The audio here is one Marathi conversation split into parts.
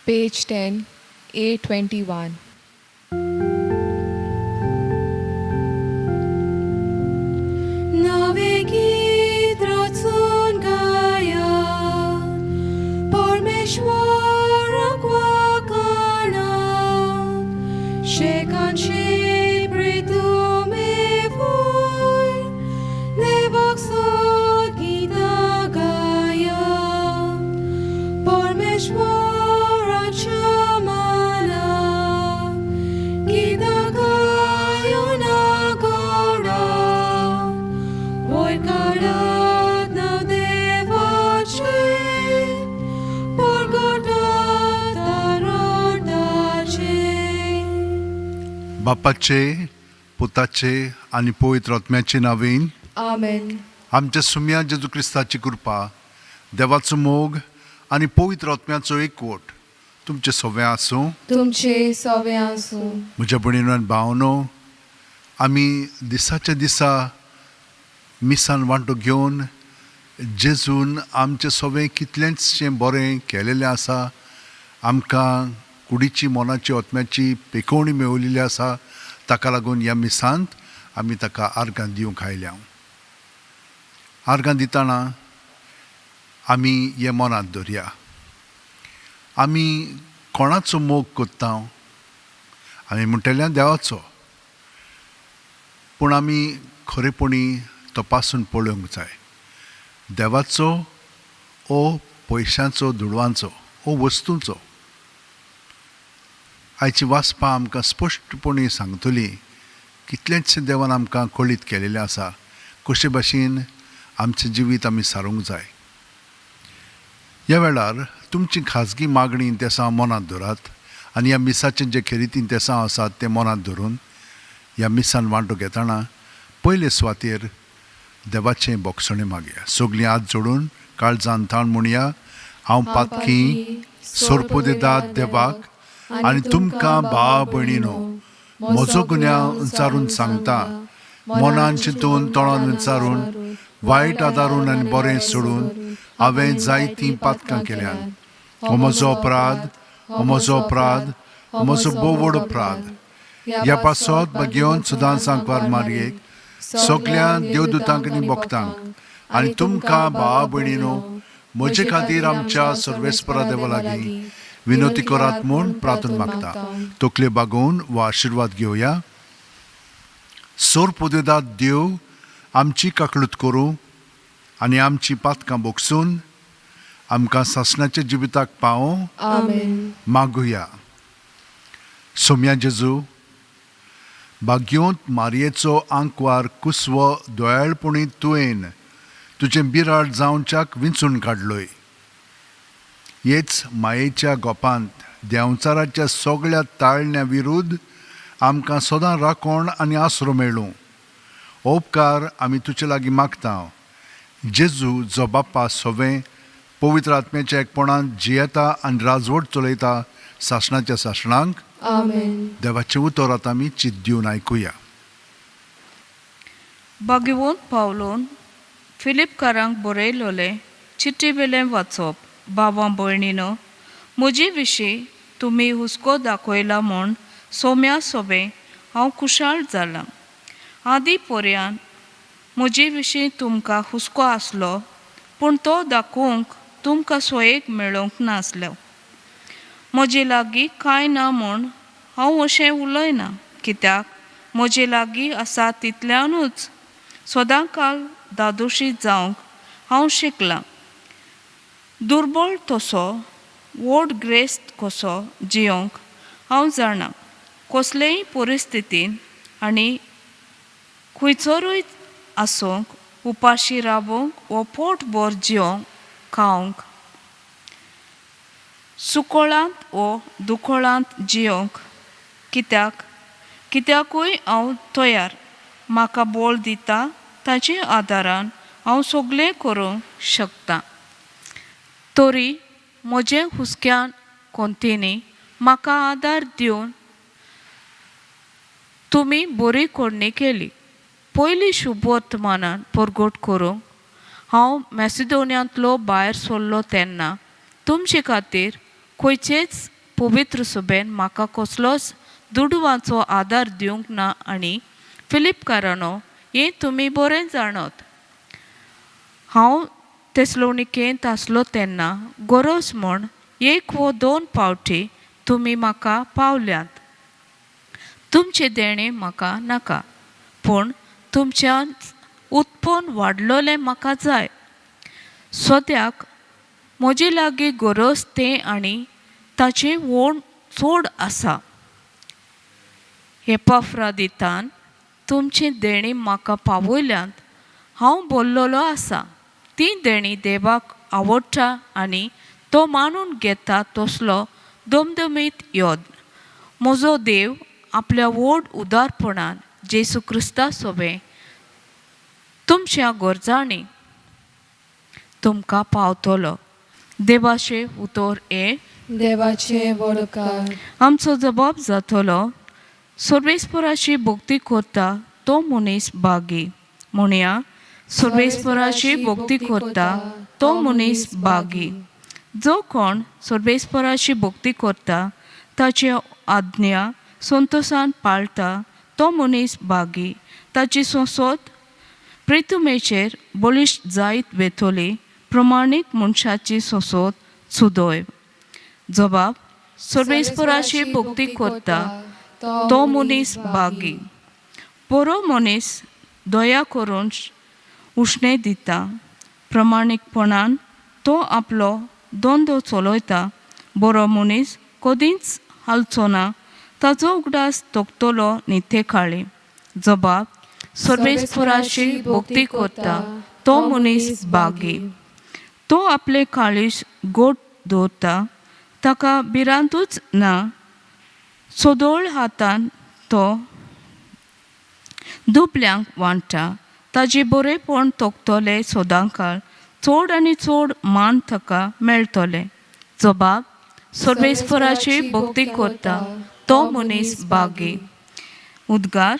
Page 10, A21. नवे गीत रचून गाया परमेश्वराक वखाणा शेकांची प्रितुमे वोय देवाक स्तोत्र गितां गाया परमेश्वराच्या माना गितां गायो Nagora Oi carat naw devace porgodat tarodace बापाचे पुताचे आणि पवित्र आत्म्याचे नावेन Amen. आमच्या सुम्या जेजू क्रिस्ताची कृपा देवाचो मोग आणि पवित्र आत्म्याचो एकवट तुमचे सगळे आसूं. तुमचे सवे आसूं. म्हज्या भयणीनो आनी भावनो, आमी दिसाच्या दिसा मिसान वांटो घेवन जेजून आमचें सगळें कितलेंचशें बरें केलेलें आसा. आमकां कुडीची मोनाची आत्म्याची पेखवणी मेळिल्ली आसा. ताका लागून ह्या मिसांत आमी ताका आर्गां दिवंक आयल्या. आर्गां दितना आमी हें मनांत दवरया, आमी कोणाचो मोग कोत्ता? आमी म्हणटलें देवाचो. पूण आमी खरेपणी तपासून पळोवंक जाय, देवाचो ओ पयशांचो दुडवांचो ओ वस्तूंचो. आयची वाचपां आमकां स्पश्टपणी सांगतली कितलेंचशें देवान आमकां कळीत केलेलें आसा, कशे भाशेन आमचें जिवीत आमी सारूंक जाय. ह्या वेळार तुमची खाजगी मागणी इंतेसां मनांत दवरात आनी ह्या मिसाचें जे खेरीत इंतेसां आसात ते मनांत धरून ह्या मिसान वांटो घेतना पयले सुवातेर देवाचें बोगसणें मागया. सगलीं हात जोडून काळजान ताण म्हणया. हांव पातकी सोरपो दितात देवाक आनी तुमकां भाव भयणीनो म्हजो गुन्यांव विचारून सांगता. मनान चिंतून तोंडान विचारून वायट आदारून आनी बरें सोडून हांवें जायतीं पातकां केल्यात. हो म्हजो अपराध, हो म्हजो अपराध, हो म्हजो बोवड अपराध. ह्या पासत घेवन सुदां सांगपार मारयेक सगळ्या देवदूतांक आनी भक्तांक आनी तुमकां भाव भयणीनो म्हजे खातीर आमच्या सर्वेस्परा देवा लागीं विनोती करात म्हूण प्रार्थना मागता. तकले बागोवन हो आशिर्वाद घेवया. सोर पुदेदात देव आमची काकळूत करूं आनी आमची पातकां बोगसून आमकां सासणाच्या जिविताक पावों. Amen. मागुया. सोम्या जेजू, भाग्योंत मारयेचो आंकवार कुसवो दोळाळपणी तुवें तुजें बिराड जावच्याक विंचून काडलोय. हेच मायेच्या गोपांत देंवचाराच्या सगळ्या ताळण्या विरुद्ध आमकां सदां राखण आनी आसरो मेळूं. हो उपकार आमी तुजे लागीं मागता. जेजू जो बाप्पा सवें पवित्र आत्म्याच्या एकपणान जियेता आनी राजवट चलयता सासणाच्या सासणांक. Amen. देवाचें उतर आतां आमी चित दिवन आयकुया. भगवंत पावलोन फिलिपकारांक बरयलोलें चिटी वेलें वाचप. भावां भयणीनो, म्हजे विशीं तुमी हुस्को दाखयला म्हूण सोम्या सोबे हांव खुशाल जालां. आदी पर्यान म्हजे विशीं तुमकां हुस्को आसलो, पूण तो दाखोवंक तुमकां सोयेक मेळोंक नासलो. म्हजे लागीं कांय ना म्हूण हांव अशें उलयना, कित्याक म्हजे लागीं आसा तितल्यानूच सदांकाल दादोशी जावंक हांव शिकलां. दुर्बळ तसो वोटग्रेस्त कसो जियोंक हांव जाणा. कसलेय परिस्थितीन आनी खंयसरूय आसूंक उपाशी रावूंक वो पोटभर जियोंक खावंक, सुकळांत वो दुखळांत जियोंक कित्याकूय हांव तयार. म्हाका बोळ दिता ताचे आदारान हांव सगळें करूंक शकतां. तरी म्हजे हुस्क्यान कोंतीनी म्हाका आदार दिवन तुमी बरी कोडणी केली. पयली शुभ वर्तमानान परगट करूंक हांव मॅसिडोनियांतलो भायर सरलो तेन्ना तुमचे खातीर खंयचेच पवित्र सभेन म्हाका कसलोच दुडवांचो आदार दिवंक ना आनी फिलिपकारांनो हें तुमी बरें जाणत. हांव तेसलोनिकेंत आसलो तेन्ना गरज म्हूण 1 वा 2 फावटी तुमी म्हाका पावल्यांत. तुमचे देणे म्हाका नाका, पूण तुमच्यान उत्पन्न वाडलोलें म्हाका जाय. सद्याक म्हजे लागीं गरज तें आनी ताचें वोण चड आसा. एपाफ्रादितान तुमचें देणी म्हाका पावयल्यांत हांव बोल्लोलो आसा. ती देणी देवाक आवडटा आनी तो मानून घेता तसलो दमदमीत योद्न. म्हजो देव आपल्या व्हड उदारपणान जेसू क्रिस्ता सोबे तुमच्या गरजांनी तुमकां पावतलो. देवाचे उतर हे देवाचे वडकार. आमचो जबाब जातलो सर्वेस्पराची भक्ती करता तो मनीस बागी. म्हणया सर्वेस्पराची भक्ती करता तो मनीस बागी. जो कोण सर्वेस्पराची भक्ती करता ताची आज्ञा संतोशान पाळटा तो मनीस बागी. ताची संसद प्रितुमेचेर बलिश्ट जायत वेतोली प्रमाणीक मनशाची संसद सुदैव. जबाब सर्वेस्पराची भक्ती करता तो मनीस बागी. बरो मनीस दया करून उश्णें दिता. प्रमाणीकपणान तो आपलो धंदो चलयता. बरो मनीस कधीच हालचो ना. ताचो उगडास तोखतलो नितेकाळी. जबाब सर्वेस्पराची भक्ती करता तो मनीस बागी. तो आपले काळीज गोड दवरता. ताका भिरांतूच ना. सोदोळ हातान तो दुबल्यांक वांटा. ताजे बरेपण तोखतले सदांकाळ. चड आनी चड मान ताका मेळटले. जबाब सर्वेस्पराची भक्ती करता तो मनीस बागी. उद्गार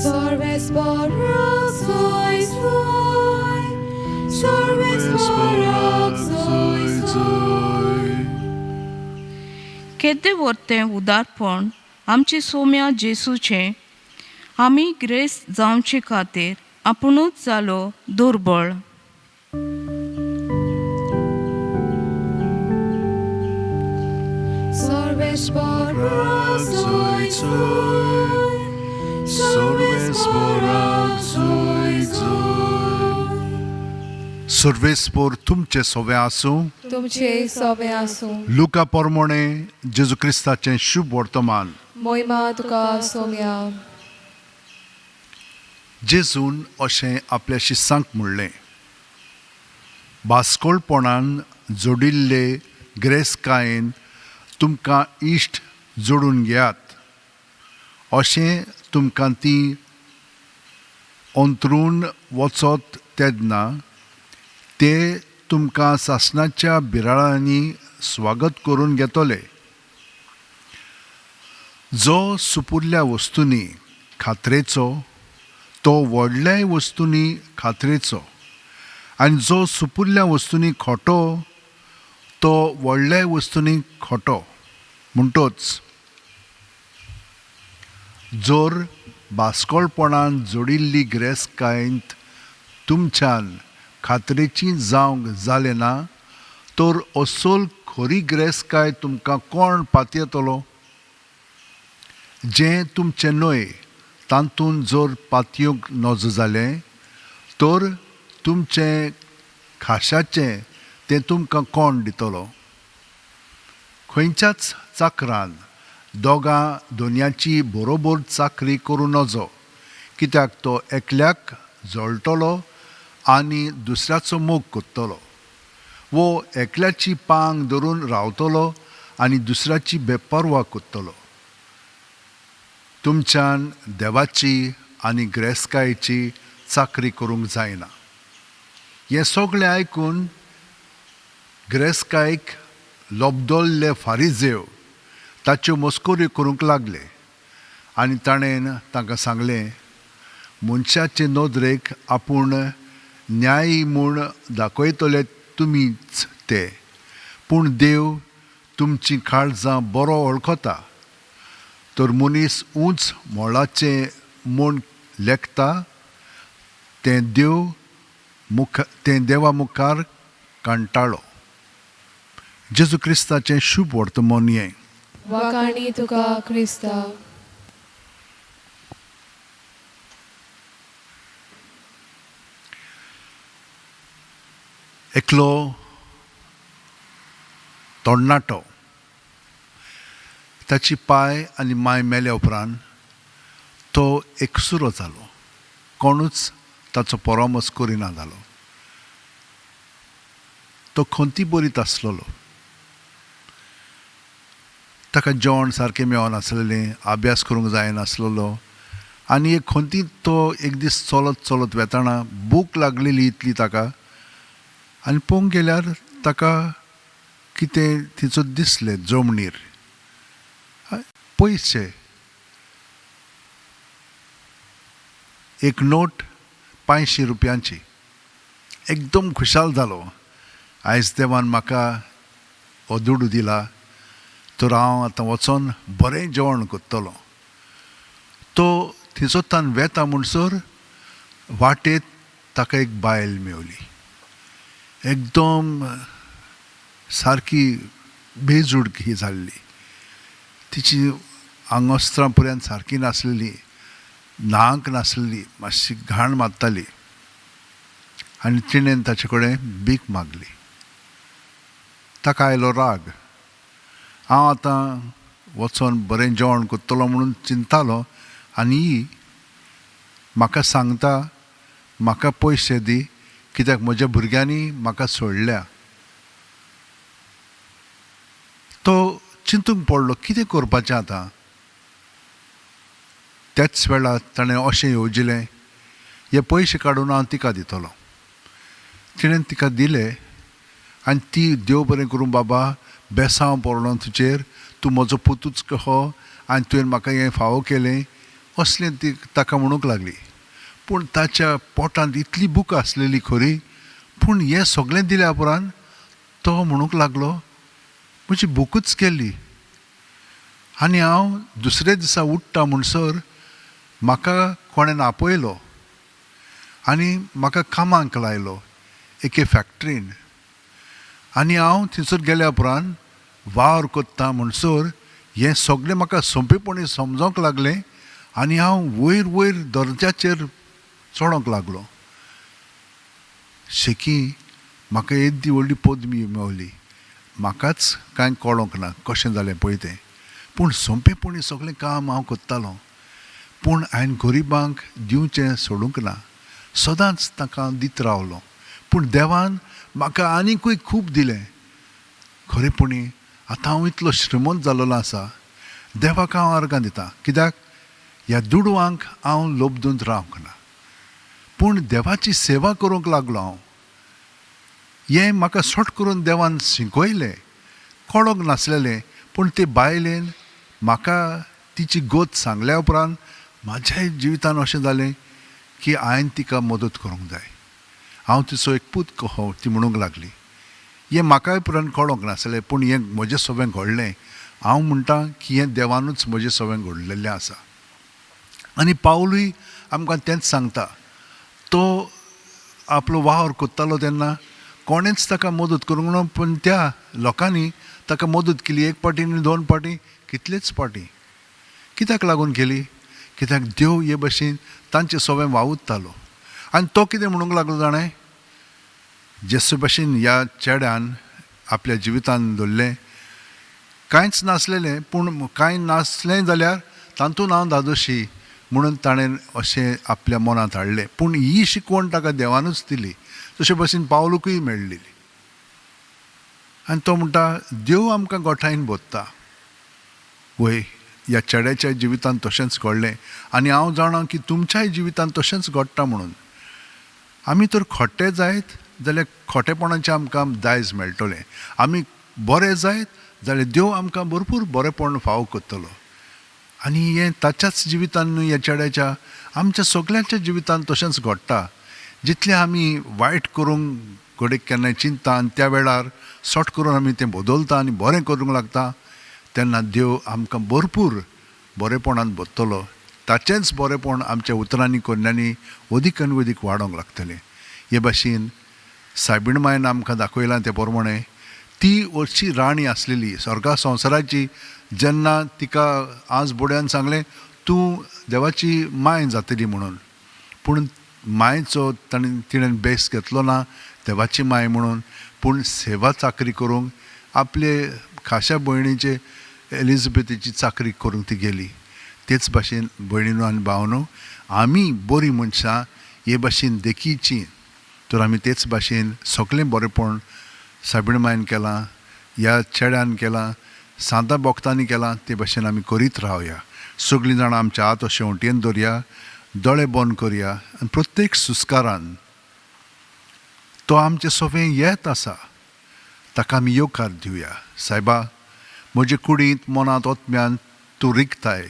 सर्वेस्पराक जय जय, सर्वेस्पराक जय जय. केदे वर्तें उदारपण आमचे सोम्या जेसूचें आमी ग्रेस जावचे खातीर आपुणूच जालो दुर्बळ. सर्वेस्पराक जय जय, सर्वेस्पराक जय जय. सर्वेस्पोर तुमचे सोवे आसूं. तुमचे सोबे आसूं. लुका पोरमोणे जेजू क्रिस्ताचें शुभ वर्तमान. मोहिमा तुका सोम्या. जेजून अशें आपल्या शिस्सांक म्हणलें, भास्कोळपणान जोडिल्ले ग्रेस्कायेन तुमकां इश्ट जोडून घेयात. अशें तुमकां ती अंतरून वचत तेन्ना ते तुमकां सासणाच्या बिराळांनी स्वागत करून घेतले. जो सुपुरल्या वस्तूंनी खात्रेचो तो व्हडल्याय वस्तूंनी खात्रेचो, आनी जो सुपुरल्या वस्तूंनी खोटो तो व्हडल्याय वस्तूंनी खोटो. म्हणटोच जोर भास्कोळपणान जोडिल्ली ग्रेस्कायंत तुमच्यान खात्रेची जावंक जालें ना, तर अस्सोल खरी ग्रेस्काय तुमकां कोण पातयतलो? जें तुमचें न्हय तातूंत जर पातयूंक नजो जालें, तर तुमचें खाशाचें तें तुमकां कोण दितलो? खंयच्याच चाकरान दोगां दोनयाची बरोबर चाकरी करूं नजो, कित्याक तो एकल्याक जळटलो आनी दुसऱ्याचो मोग कोत्तलो, वो एकल्याची पांग धरून रावतलो आनी दुसऱ्याची बेपरवा कोत्तलो. तुमच्यान देवाची आनी ग्रेस्कायेची चाकरी करूंक जायना. हें सगळें आयकून ग्रेस्कायक लोबदोल्ले फारिजेव ताच्यो मस्कोऱ्यो करूंक लागले आनी ताणेन तांकां सांगलें, मनशाचे नदरेक आपूण न्यायी म्हूण दाखयतले तुमीच ते, पूण देव तुमची काळजां बरो वळखता. तर मनीस उंच मोलाचें म्हूण लेखता तें देवा मुखार कांटाळो. जेजू क्रिस्ताचें शुभ वर्तमान हें. वाकाणी तुका क्रिस्ता. एकलो तरणाटो ताची पाय आनी माय मेल्या उपरांत तो एकसुरो जालो. कोणूच ताचो परामर्श करिना जालो. तो खंती बरीत आसलेलो. ताका जेवण सारकें मेळनासलेलें, अभ्यास करूंक जायनासलेलो आनी एक खंती तो एक दीस चलत चलत वेताना भूक लागलेली इतली ताका, आनी पळोवंक गेल्यार ताका कितें तिचो दिसलें जमनीर पयशे. एक नोट 500 रुपयांची. एकदम खुशाल जालो. आयज देवान म्हाका हो दुडू दिला, तर हांव आतां वचोन बरें जेवण करतलो. तो थिंचोतान वेता म्हणसर वाटेत ताका एक बायल मेवली. एकदम सारकी बेजूड ही जाल्ली. तिची आंगवस्त्रां पर्यंत सारकी नासलेली, न्हांक नासलेली, मातशी घाण मारताली. आनी तिणेन ताचे कडेन भीक मागली. ताका आयलो राग. हांव आतां वचोन बरें जेवण करतलो म्हणून चिंतालो आनी ही म्हाका सांगता म्हाका पयशे दी, कित्याक म्हज्या भुरग्यांनी म्हाका सोडल्या. तो चिंतूंक पडलो कितें करपाचें आतां. त्याच वेळार ताणें अशें येवजिलें, हे पयशे काडून हांव तिका दितलो. तिणें तिका दिले आनी ती देव बरें करूं बाबा, बेसांव पडलो तुजेर, तूं म्हजो पुतूच कहो आनी तुवें म्हाका हें फावो केलें, असलें ती ताका म्हणूंक लागली. पूण ताच्या पोटांत इतली भूक आसलेली खरी, पूण हें सगळें दिल्या उपरांत तो म्हणूंक लागलो म्हजी भूकच गेली. आनी हांव दुसरे दिसा उठ्ठा म्हणसर म्हाका कोणें आपयलो आनी म्हाका कामाक लायलो एके फॅक्ट्रीन. आनी हांव थंयसर गेल्या उपरांत वावर कोत्ता म्हणसर हें सगळें म्हाका सोंपेपणी समजोंक लागलें आनी हांव वयर वयर दर्ज्याचेर चडोंक लागलो. शेकी म्हाका येदी व्हडली पदवी मेवली. म्हाकाच कांय कळोंक ना कशें जालें पळय तें. पूण सोंपेपणी सगळें काम हांव कोत्तालो. पूण हांवें गरिबांक दिवचें सोडूंक ना. सदांच ताका दित रावलो. पूण देवान म्हाका आनिकूय खूब दिलें. खरेपणी आतां हांव इतलो श्रीमंत जालोलो आसा. देवाक हांव अर्गां दितां, कित्याक ह्या दुडवांक हांव लोबदून रावंक ना. पूण देवाची सेवा करूंक लागलो हांव. हें म्हाका सट करून देवान शिकयलें. कळोंक नासलेलें, पूण ते बायलेन म्हाका तिची गोत सांगल्या उपरांत म्हाज्याय जिवितान अशें जालें की हांवें तिका मदत करूंक जाय. हांव तिचो एक पूत कहो ती म्हणूंक लागली. हें म्हाकाय पर्यंत कळोंक नासलें, पूण हें म्हजें सगळें घडलें. हांव म्हणटा की हें देवानूच म्हजें सगळें घडलेलें आसा. आनी पावलूय आमकां तेंच सांगता. तो आपलो वावर कोत्तालो तेन्ना कोणेंच ताका मदत करूंक ना, पूण त्या लोकांनी ताका मदत केली. एक पाटी न्ही, 2 पाटी, कितलेच पाटी. कित्याक लागून केली? कित्याक देव हे भशेन तांचें सगळें वावुरतालो. आनी तो कितें म्हणूंक लागलो जाणें, जेसे भशेन ह्या चेड्यान आपल्या जिवितान दवरलें. कांयच नासलेलें, पूण कांय नासलें जाल्यार तातूंत हांव धादोशी म्हणून ताणें अशें आपल्या मनांत हाडलें. पूण ही शिकवण ताका देवानूच दिली, तशे भशेन पावलूकूय मेळ्ळी. आनी तो म्हणटा देव आमकां गोठायन बोत्ता. वय ह्या चेड्याच्या जिवितान तशेंच घडलें आनी हांव जाणां की तुमच्याय जिवितान तशेंच घडटा म्हणून. आमी तर खोटे जायत जाल्यार खोटेपणाचें आमकां दायज मेळटलें. आमी बरे जायत जाल्यार देव आमकां भरपूर बरेपण फावो करतलो. आनी हें ताच्याच जिवितान न्हू, ह्या चेड्याच्या, आमच्या सगळ्यांच्या जिवितान तशेंच घडटा. जितले आमी वायट करूंक घडये केन्नाय चिंतता आनी त्या वेळार सट करून आमी तें बदलता आनी बरें करूंक लागता तेन्ना देव आमकां भरपूर बरेपणान बदतलो. ताचेंच बरेपण आमच्या उतरांनी कन्यांनी अदीक आनी अदीक वाडोंक लागतलें. हे भाशेन सायबीण मायन आमकां दाखयलां ते प्रमाणे ती अशी राणी आसलेली स्वर्गा संवसाराची. जेन्ना तिका आज बुड्यान सांगलें तूं देवाची माय जातली म्हणून, पूण मायेचो तिणें बेस घेतलो ना देवाची माय म्हणून, पूण सेवा चाकरी करूंक आपले खाशा भयणीचे एलिझाबेथीची चाकरी करूंक ती गेली. तेच भाशेन भयणीनो आनी भावनो आमी बरीं मनशां हे भाशेन देखीची तर आमी तेच भाशेन सगळें बरेंपण सायबीण मायन केलां, ह्या चेड्यान केलां, सांता भोक्तांनी केलां, ते भाशेन आमी करीत रावया. सगळीं जाणां आमच्या हात अशें वटेन दवरया, दोळे बंद करया आनी प्रत्येक सुस्कारान तो आमचें सगळें येत आसा ताका आमी येवकार दिवया. सायबा, म्हजे कुडींत मनांत ओतम्यान तूं रिगताय,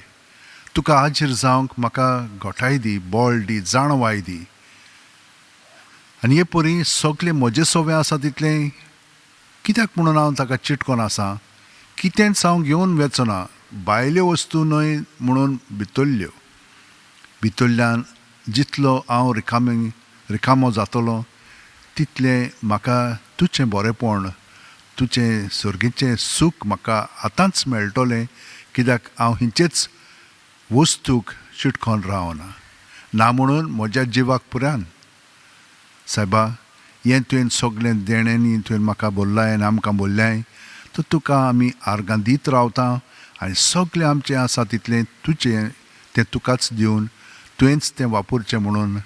तुका हाजीर जावंक म्हाका घोटाय दी, बळ दी, जाणवाय दी. आनी हे परी सगळें म्हजें सवें आसा तितलें कित्याक म्हणून हांव ताका चिटकोन आसा, कितेंच हांव घेवन वेचना. भायल्यो वस्तू न्हय म्हणून भितरल्यान जितलो हांव रिकामो जातलो तितलें म्हाका तुजें बरेंपण, तुजें सर्गेचें सूख म्हाका आतांच मेळटलें, कित्याक हांव हिंचेच वस्तूक चिटकोन रावना ना म्हणून म्हज्या जिवाक पुरान. सायबा, हें तुवें सगळें देण्यांनी तुवें म्हाका बोल्लाय आनी आमकां बोल्ल्याय, तर तुका आमी आर्गां दीत रावता आनी सगळें आमचें आसा तितलें तुजें तें तुकाच दिवन तुवेंच तें वापरचें म्हणून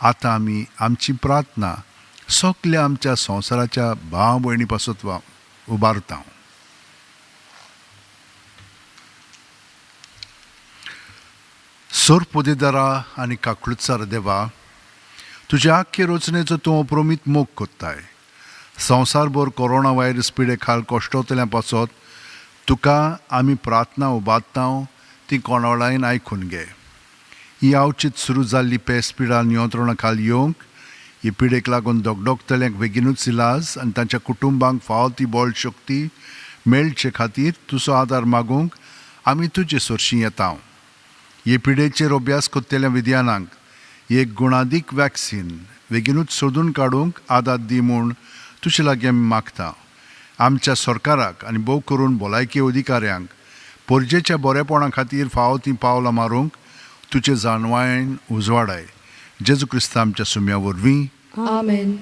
आतां आमी आमची प्रार्थना सगळ्या आमच्या संवसाराच्या भाव भयणी पासत उबारता. सोर पोदेदारा आनी काकुळचार देवा, तुज्या आख्खे रचनेचो तूं अप्रमीत मोग कोत्ताय. संवसारभर कोरोना व्हायरस पिडे खाल कश्टतल्या पासत तुका आमी प्रार्थना उबारता, ती कोणावळायन आयकून घे. ही अवचित सुरू जाल्ली पेस्त पिडा नियंत्रणा खाल येवंक, ही पिडेक लागून दोगदोगतल्यांक बेगीनूच इलाज आनी तांच्या कुटुंबांक फावो ती बळ शक्ती मेळचे खातीर तुजो आदार मागूंक आमी तुजे सरशीं येता. हे पिडेचेर अभ्यास कोत्तेल्या विद्यानांक एक गुणादीक वॅक्सीन बेगीनूच सोदून काडूंक आदार दी म्हूण तुजे लागीं आमी मागता. आमच्या सरकाराक आनी भोव करून भलायकी अधिकाऱ्यांक परजेच्या बरेपणा खातीर फावो ती पावलां मारूंक तुजे जाणवायेन उजवाडाय. जेजू क्रिस्त आमच्या सुम्या वरवीं आमेन.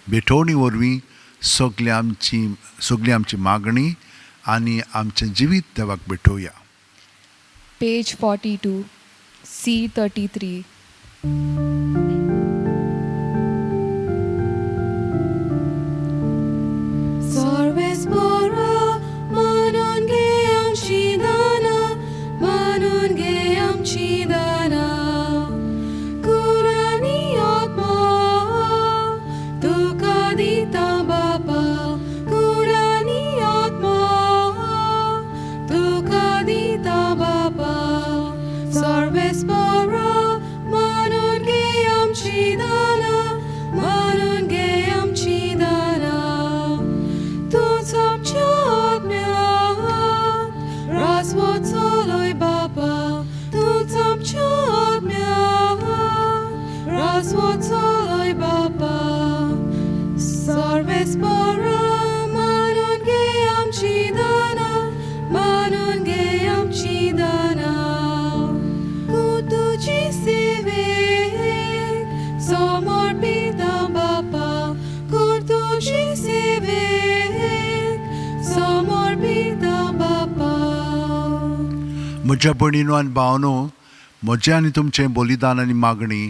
बेठवणी वरवीं सगळी आमची मागणी आनी आमचें जिवीत देवाक भेटोवया. Page 42, C33. Sarves bora manon geam chidana, manon geam chidana. Kurani atma, tuka dita bapa. Kurani atma, tuka dita bapa. Sarves bora manon geam chidana, manon geam chidana. Tudzam chadmiat, razvod soloi bapa. Tudzam chadmiat, razvod soloi bapa. Sarves bora manon geam chidana, manon geam chidana. Kutuji sivik, somor pita bapa. Kutuji sivik, somor pita bapa. म्हज्या भयणीनो आनी भावनो, म्हजें आनी तुमचें बलिदान आनी मागणी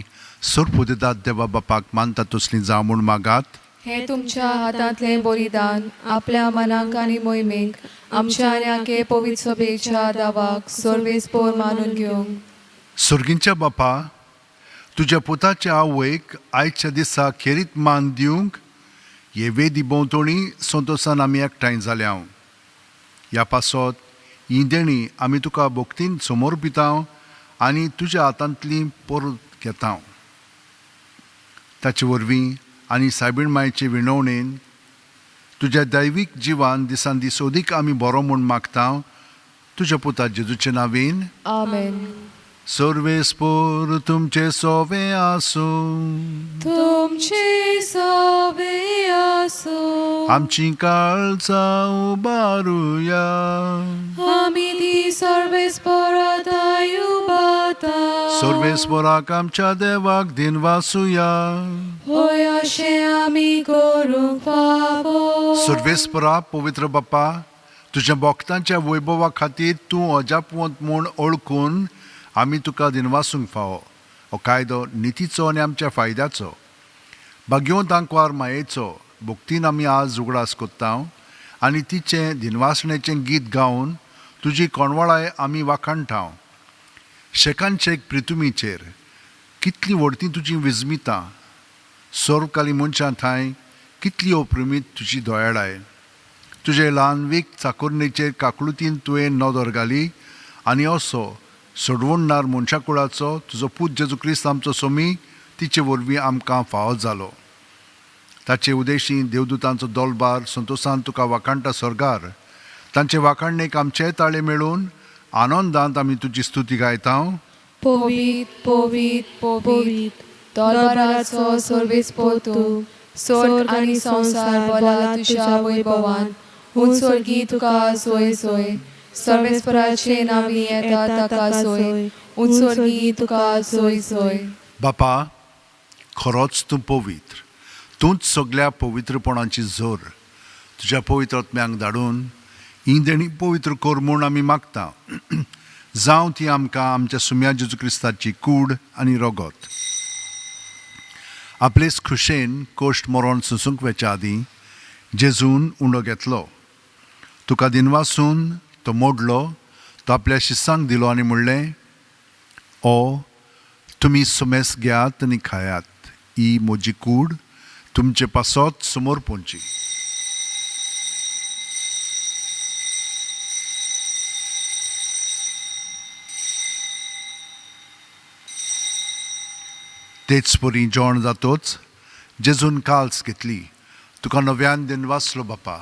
सोर पोदेदाद देवा बापाक मानता तसलीं जावं म्हूण मागात. हे तुमच्या हातांतलें बलिदान आपल्या मनाक आनी मोहिमेक आमच्या आनी आखे पवित्र सभेच्या दावाक सर्वेस्पोर मानून घेवंक. सुर्गींच्या बापा, तुज्या पुताच्या आवयक आयच्या दिसा खेरीत मान दिवंक हे वेदी भोंवतणी संतोशान आमी एकठांय जाल्या. ह्या पासत ही देणी आमी तुका भोक्तीन समर्पिता आनी तुज्या हातांतली परत घेता. ताचे वरवीं आनी सायबीण मायेचे विणवणेन तुज्या दैवीक जिवान दिसान दीस ओदीक आमी बरो म्हूण मागता तुज्या पुता जेजूचे नांवेन. आमेन. सर्वेस्पोर तुमचे सोवे आसूं. तुमचे सवे आसो. आमची काळजां उबारुया. आमी ती सर्वेस्पराताय उबारता. सर्वेस्पोराक आमच्या देवाक दिनवासुया. होय अशें आमी करूंक फावो. सर्वेस्परा पवित्र बाप्पा, तुज्या भक्तांच्या वैभवा खातीर तूं अजापवंत म्हूण ओळखून आमी तुका दिनवासूंक फावो. हो कायदो नितीचो आनी आमच्या फायद्याचो. भाग्यवंत आंकवार मायेचो भक्तीन आमी आज उगडास कोत्ता आनी तिचें दिनवासणेचें गीत गावन तुजी कोणवळाय आमी वाखाणटा. शेकांचेक प्रितुमीचेर कितली व्हडती तुजी विजमितां. सोर्वकाली मनशां थंय कितली अप्रुमीत तुजी दोयाळाय. तुजे ल्हानवीक चाकुर्णेचेर काकळुतीन तुवें नदर घाली आनी असो सोडवणणार मनशा कुळाचो तुजो पूत जेजू क्रिस्त आमचो सोमी तिचे वरवीं आमकां फावो जालो. ताचे उदेशी देवदूतांचो दोलबार संतोशान तुका वाखाणटा स्वर्गार. तांचे वाखाणणेक आमचे ताळे मेळून आनंदांत आमी तुजी स्तुती गायता. पोवीत पोवीत पोवीत दोलबाराचो सर्वेस्पोर तूं. स्वर्ग आनी संसार भला तुज्या वैभवान. उंचोर्गी तुका सोय सोय. सर्वेस्पराचे नांवी येता ताका सोय. उंचोर्गी तुका सोय सोय. बापा, खरोच तूं पवित्र. तूंच सगळ्या पवित्रपणाची जोर. तुज्या पवित्र आत्म्यांक धाडून ही देणी पवित्र कर म्हूण आमी मागता. जावं ती आमकां आमच्या सुम्या जेजू क्रिस्ताची कूड आनी रगत. आपलेच खुशेन कोश्ट मरोन सुसूंक वेच्या आदीं जेजून उंडो घेतलो. तुका दिनवासून तो मोडलो. तो आपल्या शिस्सांक दिलो आनी म्हणलें, ओ तुमी सुमेस घेयात आनी खायात. ही म्हजी कूड तुमचे पासत समोर पोंची. तेच परी जेवण जातोच जेजून काल्स घेतली. तुका नव्यान दिनवासलो बापा.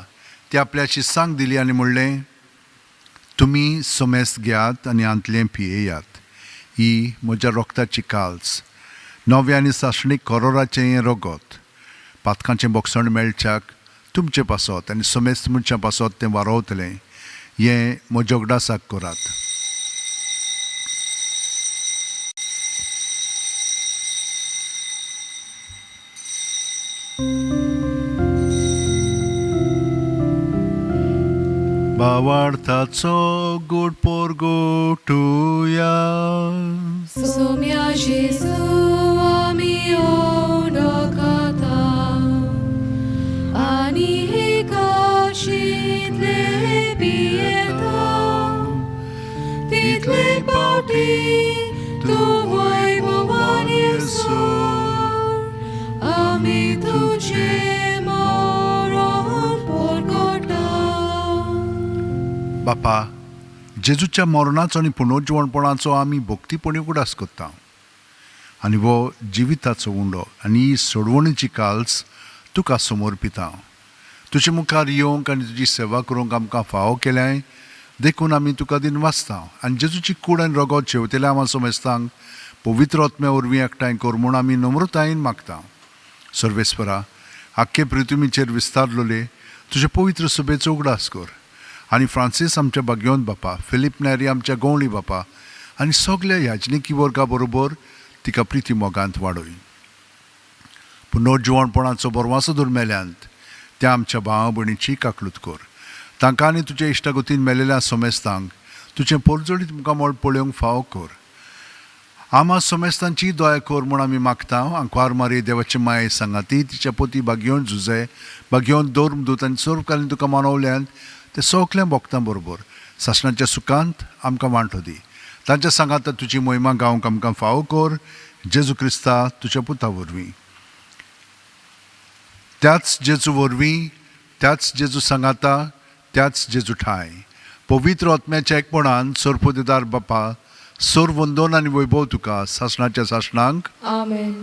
ती आपल्या शिस्सांक दिली आनी म्हणलें, तुमी सोमेस घेयात आनी आंतलें पियेयात. ही म्हज्या रोगताची काल्स. नव्या आनी सासणीक करोराचें हें रगत. पातकांचें बोगसण मेळच्याक तुमचे पासत आनी सोमेस मनशां पासत तें वारोवतलें. हें म्हज्या उगडासाक करात. भावार्थाचो गोड पोरगोटुया. सोम्या जेजू आमी ओंडो खाता. आनी हे काशींतले पियेता. तितले पावटी तूं वैभवान येसोर. आमी तुजे मरण पोरगोटा. बापा, जेजूच्या मरणाचो आनी पुनर्जीवणपणाचो आमी भक्तीपणी उगडास कोत्ता. आनी वो जिविताचो उंडो आनी ही सोडवणीची काल्स तुका समोर पिता. तुजे मुखार येवंक आनी तुजी सेवा करूंक आमकां फावो केल्याय देखून आमी तुका दिन वाचता. आनी जेजूची कूड आनी रगत शेवतेल्या आमा सोमेस्तांक पवित्र आत्म्या वरवीं एकठांय कर म्हूण आमी नम्रतायेन मागता. सर्वेस्परा, आख्खे पृथ्वीचेर विस्तारलोले तुजे पवित्र सभेचो उगडास कर. आनी फ्रांसीस आमच्या भाग्यवंत बापा, फिलीप नॅरी आमच्या गवळी बापा आनी सगल्या याजनिकी वर्गा बरोबर तिका प्रिती मोगांत वाडय. पुनर्जीवणपणाचो बरवासो दुर्मेल्यांत त्या आमच्या भावा भयणीची काकलूत कर. तांकां आनी तुज्या इश्टागतीन मेलेल्या सोमेस्तांक तुजें पोरजोडीत मुखामोळ पळोवंक फावो कर. आमा सोमेस्तांची दया कर म्हूण आमी मागता. आंकवार मारी देवाची माये सांगाती तिच्या पोती भाग्यवंत जुजे, भाग्यवंत दोर्मदूत आनी सर्वकालीन तुका मानवल्यांत ते सगल्या भक्तां बरोबर सासणाच्या सुखांत आमकां वांटो दी. तांच्या सांगात तुजी महिमा गावंक आमकां फावो कर. जेजू क्रिस्ता तुज्या पुता वरवीं. त्याच जेजू वरवीं, त्याच जेजू सांगाता, त्याच जेजू ठाय पवित्र आत्म्याच्या एकपणान सर्वोदेदार बापा, सर्व वंदन आनी वैभव तुका सासणाच्या सासणांक. आमेन.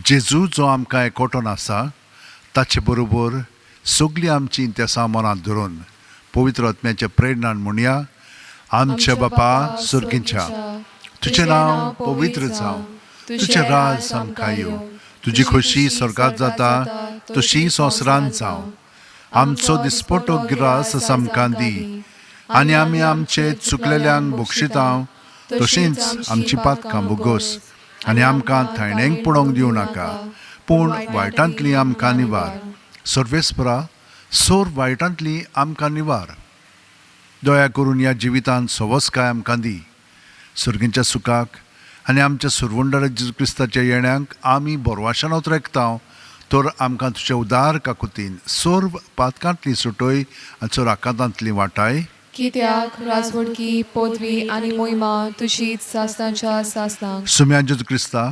जेजू जो आमकां एकवटून आसा ताचे बरोबर सगळीं आमची इंतेसां मनांत धरून पवित्र आत्म्याचे प्रेरणान म्हणया, आमचे बापा सुर्गींच्या, तुजें नांव पवित्र जावं, तुजें राज आमकां येवं, तुजी खोशी स्वर्गांत जाता तशी संवसारांत जावं. आमचो दिसपटो गिरास आमकां दी, आनी आमी आमचे चुकलेल्यांक बक्षितांव तशींच आमची पातकां बोगोस, आनी आमकां थायणेंक पडोवंक दिवं नाका, पूण वायटांतली आमकां निवार. सर्वेस्परा, सोर वायटांतली आमकां निवार. दया करून ह्या जिवितांत सवस्काय आमकां दी. सुर्गींच्या सुखाक आनी आमच्या सुरवंडर जेजू क्रिस्ताच्या येण्याक आमी बोरवाशान उतरेकतांव, तर आमकां तुज्या उदार काकुतीन सोर पातकांतली सुटोय आनी सोर आकांतांतली वाटाय. कित्याक राजवडकी, पदवी आनी मोहिमा तुजीच सासणाच्या सासणांक. सुम्या जेजू क्रिस्ता,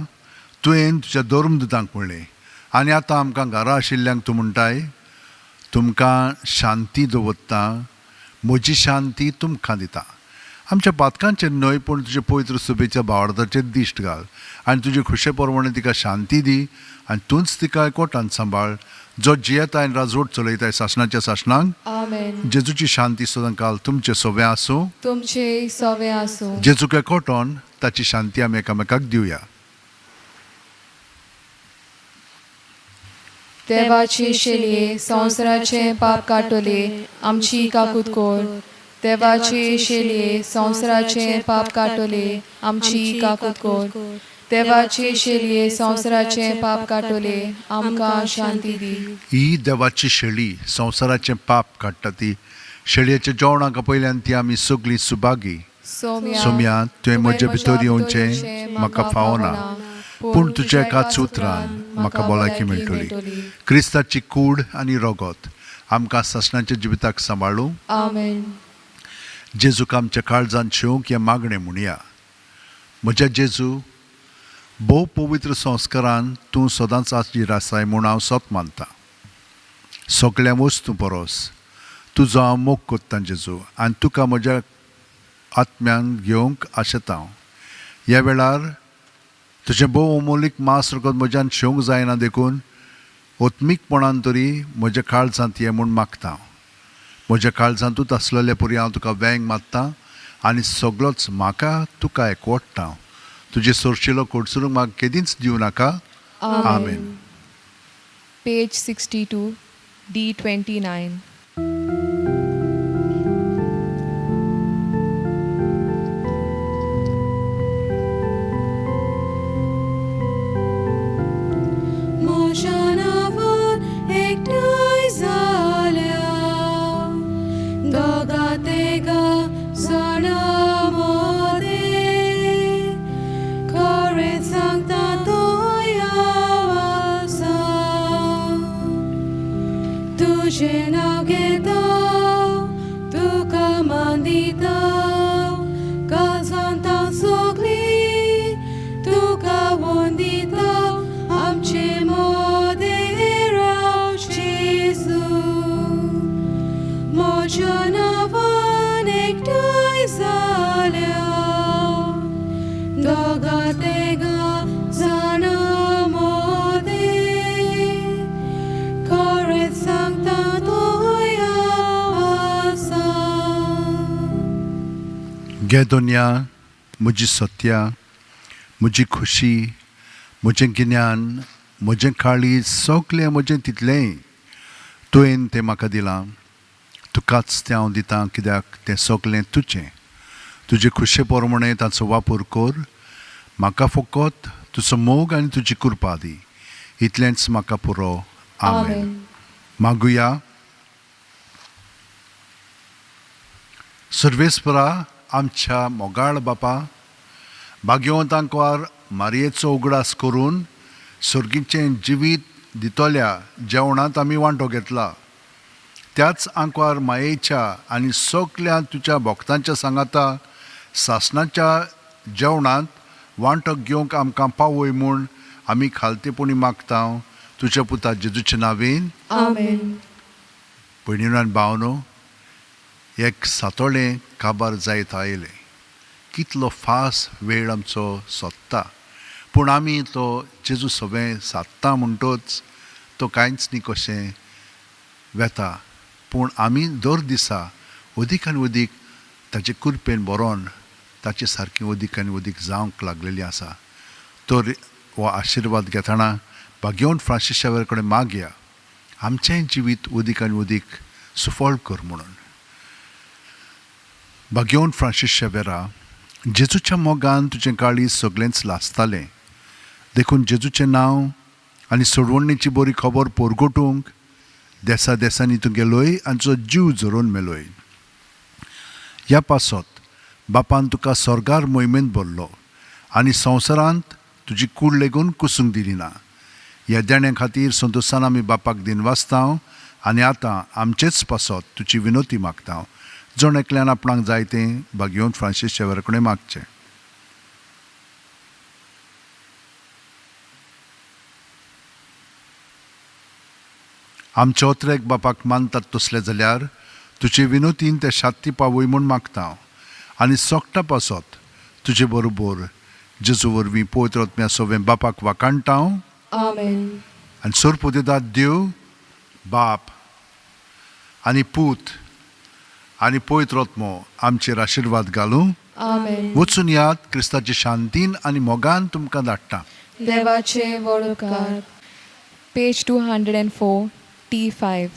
तुवें तुज्या धर्मदुतांक म्हणलें आनी आतां आमकां घरा आशिल्ल्यांक तूं म्हणटाय, तुमकां शांती दवरता, म्हजी शांती तुमकां दिता. आमच्या पातकांचेर न्हय, पूण तुजे पवित्र सुबेच्या भावार्थाचेर दिश्ट घाल आनी तुजे खुशे प्रमाणे तिका शांती दी, आनी तूंच तिका एकवटान सांबाळ, जो जियेता आनी राजवट चलयताय सासणाच्या सासणांक. आमेन. जेजूची शांती सदां काल तुमचे सोबे आसूं. तुमचे सवे आसूं. जेजूक एकवटोन ताची शांती आमी एकामेकाक दिवया. देवाचे शेलये संवसाराचे पाप काटोले आमची काकूत कोर. देवाचे शेलये संवसाराचे पाप काटोले आमची काकूत कोर. देवाचे शेलये संवसाराचे पाप काटोले आमकां शांती दी. ही देवाची शेळी संवसाराचें पाप काडटा ती शेळयेच्या जेवणाक पयल्यान ती आमी सगळीं सुभागी. सोम्या, तुवें म्हजे भितर येवचें म्हाका फावना, पूण तुज्या एकाच उतरान म्हाका भलायकी मेळटली. क्रिस्ताची कूड आनी रगत आमकां सासणाच्या जिविताक सांबाळूं. आमेन. जेजूक आमच्या काळजांत शेवंक हें मागणें म्हणया. म्हज्या जेजू, भोव पवित्र संस्कारान तूं सदांच आसली आसाय म्हूण हांव सत मानतां. सगळ्या वस्तू परस तुजो हांव मोग कोत्तां जेजू, आनी तुका म्हज्या आत्म्यान घेवंक आशेता. ह्या वेळार तुजें भोव अमोलीक मास रगत म्हज्यान शेवंक जायना देखून ओत्मीकपणान तरी म्हज्या काळजांत ये म्हूण मागतां. म्हज्या काळजांतूच आसलेले परी हांव तुका वेंग मागतां आनी सगळोच म्हाका तुका एकवटतां. तुजे सोरशिलो कोडसरूंक म्हाका केदींच दिवं नाका. आमेन. Page 62, D29. तुझे नाव घेतो, तुका मान दिता, काळजांतां सगळीं तुका वंदिता. आमचे मोदेर राव जेजू, म्हज्या नांवान एकठांय जाल्या, दोगां तिगां जाणां गे दोनया, म्हजी सत्या, म्हजी खुशी, म्हजें गिन्यान, म्हजें काळीज, सगळें म्हजें तितलेंय तुवें तें म्हाका दिलां. तुकाच तें हांव दितां, कित्याक तें सगळें तुजें. तुजे खुशे प्रमाणे ताचो वापर कर. म्हाका फकत तुजो मोग आनी तुजी कृपा दी. इतलेंच म्हाका पुरो. आमेन. मागुया. सर्वेस्परा, आमच्या मोगाळ बापा, भाग्यवंतांक वार मारयेचो उगडास करून सर्गीचें जिवीत दितोल्या जेवणांत आमी वांटो घेतला. त्याच आंकवार मायेच्या आनी सगळ्या तुज्या भक्तांच्या सांगाता सासणाच्या जेवणांत वांटो घेवंक आमकां पावय म्हूण आमी खालतेपणी मागता तुज्या पुता जेजूच्या नांवेन. आमेन. भयणीनो आनी भावनो, एक सातोळें काबार जायत आयलें. कितलो फास्ट वेळ आमचो सोदता, पूण आमी तो जेजू सगळें सादता म्हणटोच तो कांयच न्ही कशें वेता, पूण आमी दर दिसा अदीक आनी अदीक ताचे कृपेन बरोवन ताचे सारकें अदीक आनी अदीक जावंक लागलेली आसा. तर हो आशिर्वाद घेतना भाग्यवंत फ्रांसीस शेवेर कडेन मागया आमचेंय जिवीत अदीक आनी अदीक सुफळ कर म्हणून. भाग्यवंत फ्रांसीस शेवेरा, जेजूच्या मोगान तुजें काळीज सगळेंच लासतालें, देखून जेजूचें नांव आनी सोडवणेची बरी खबर पोरगोटूंक देसा देसांनी तूं गेलोय आनी तुजो जीव झरोवन मेलोय. ह्या पासत बापान तुका स्वर्गार मोहिमेंत भरलो आनी संवसारांत तुजी कूड लेगून कुसूंक दिली ना. ह्या देण्या खातीर संतोशान आमी बापाक दिनवासतांव आनी आतां आमचेच पासत तुजी विनोती मागता. जण एकल्यान आपणाक जाय तें भाग्यवंत फ्रांसीस शेवेरा कडेन मागचें. आमचे ओत्रेक बापाक मानतात तसले जाल्यार तुजे विनोतीन ते शांती पावय म्हूण मागता आनी सोगटा पासत तुजे बरोबर जेजू वरवीं पवित्र आत्म्या सवें बापाक वाकाणटा आमेन. आनी सोरपो दितात देव बाप आनी पूत आनी पवित्र आत्मो आमचेर आशिर्वाद घालूं. आमेन. वचून याद क्रिस्ताचे शांतीन आनी मोगान तुमकां धाडटा. देवाचे वळकार. Page 204 T5.